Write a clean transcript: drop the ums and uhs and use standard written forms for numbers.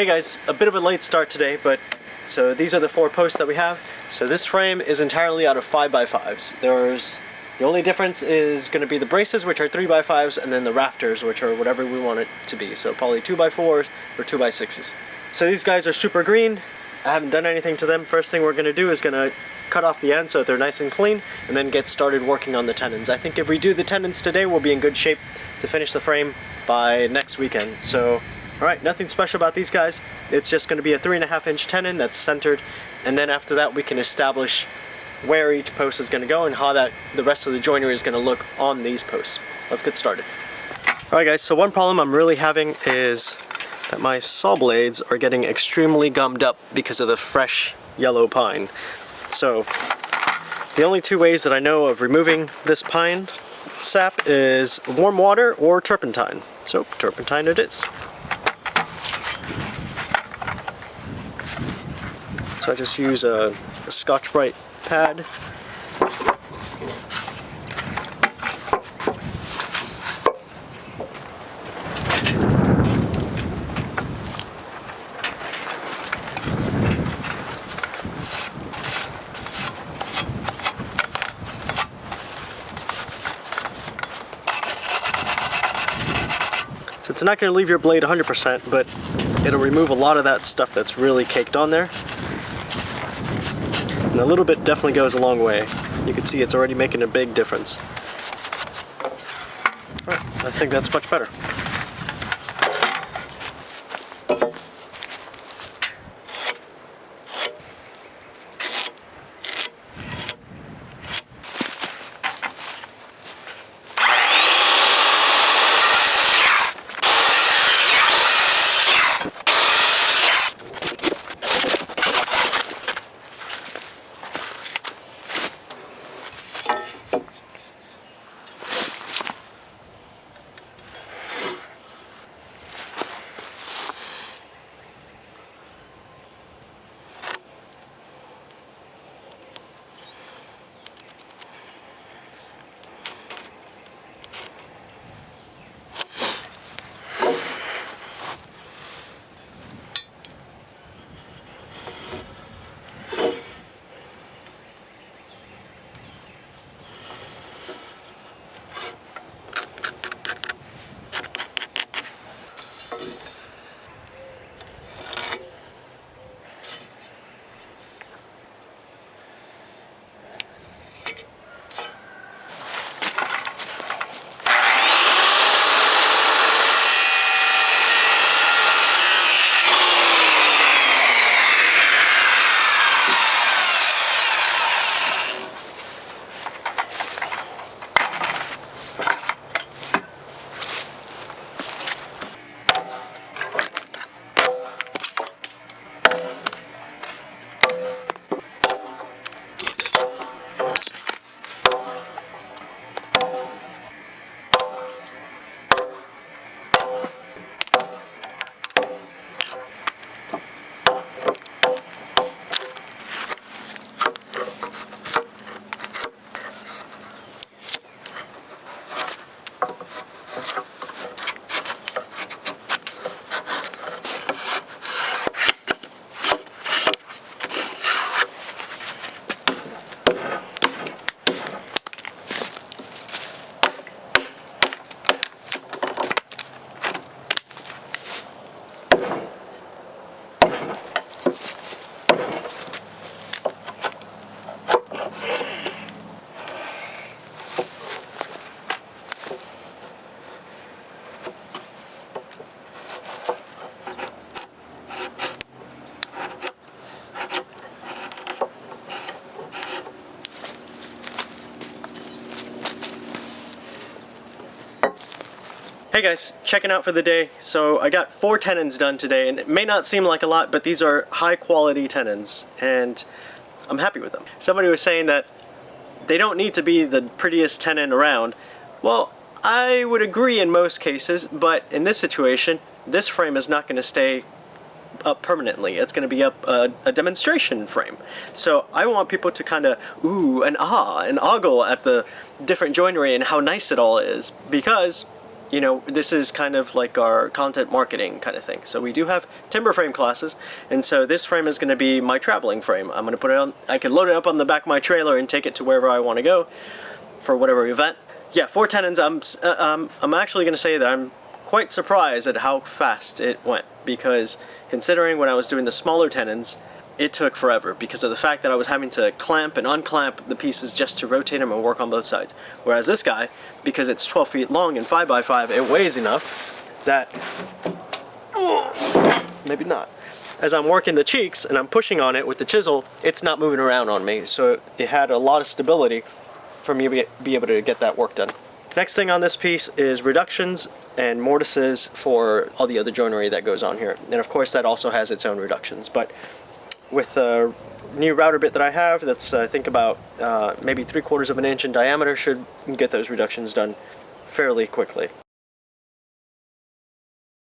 Hey guys, a bit of a late start today, but so these are the 4 posts that we have. So this frame is entirely out of 5x5s. The only difference is going to be the braces, which are 3x5s, and then the rafters, which are whatever we want it to be. So probably 2x4s or 2x6s. So these guys are super green. I haven't done anything to them. First thing we're going to do is going to cut off the end so that they're nice and clean, and then get started working on the tenons. I think if we do the tenons today, we'll be in good shape to finish the frame by next weekend. So alright, nothing special about these guys. It's just going to be a 3.5-inch tenon that's centered, and then after that we can establish where each post is going to go and how the rest of the joinery is going to look on these posts. Let's get started. Alright guys, so one problem I'm really having is that my saw blades are getting extremely gummed up because of the fresh yellow pine. So the only 2 ways that I know of removing this pine sap is warm water or turpentine. So turpentine it is. So I just use a Scotch-Brite pad. So it's not going to leave your blade 100%, but it'll remove a lot of that stuff that's really caked on there. And a little bit definitely goes a long way. You can see it's already making a big difference. Alright, I think that's much better. Hey guys, checking out for the day. So I got 4 tenons done today, and it may not seem like a lot, but these are high quality tenons, and I'm happy with them. Somebody was saying that they don't need to be the prettiest tenon around. Well, I would agree in most cases, but in this situation, this frame is not going to stay up permanently. It's going to be up a demonstration frame. So I want people to kind of ooh and ah and ogle at the different joinery and how nice it all is, because you know, this is kind of like our content marketing kind of thing. So we do have timber frame classes, and so this frame is going to be my traveling frame. I'm going to put it on, I can load it up on the back of my trailer and take it to wherever I want to go for whatever event. Yeah, 4 tenons, I'm actually going to say that I'm quite surprised at how fast it went, because considering when I was doing the smaller tenons, it took forever because of the fact that I was having to clamp and unclamp the pieces just to rotate them and work on both sides. Whereas this guy, because it's 12 feet long and 5x5, it weighs enough that, maybe not. As I'm working the cheeks and I'm pushing on it with the chisel, it's not moving around on me. So it had a lot of stability for me to be able to get that work done. Next thing on this piece is reductions and mortises for all the other joinery that goes on here. And of course that also has its own reductions. But with a new router bit that I have, that's I think about maybe 3/4 of an inch in diameter, should get those reductions done fairly quickly.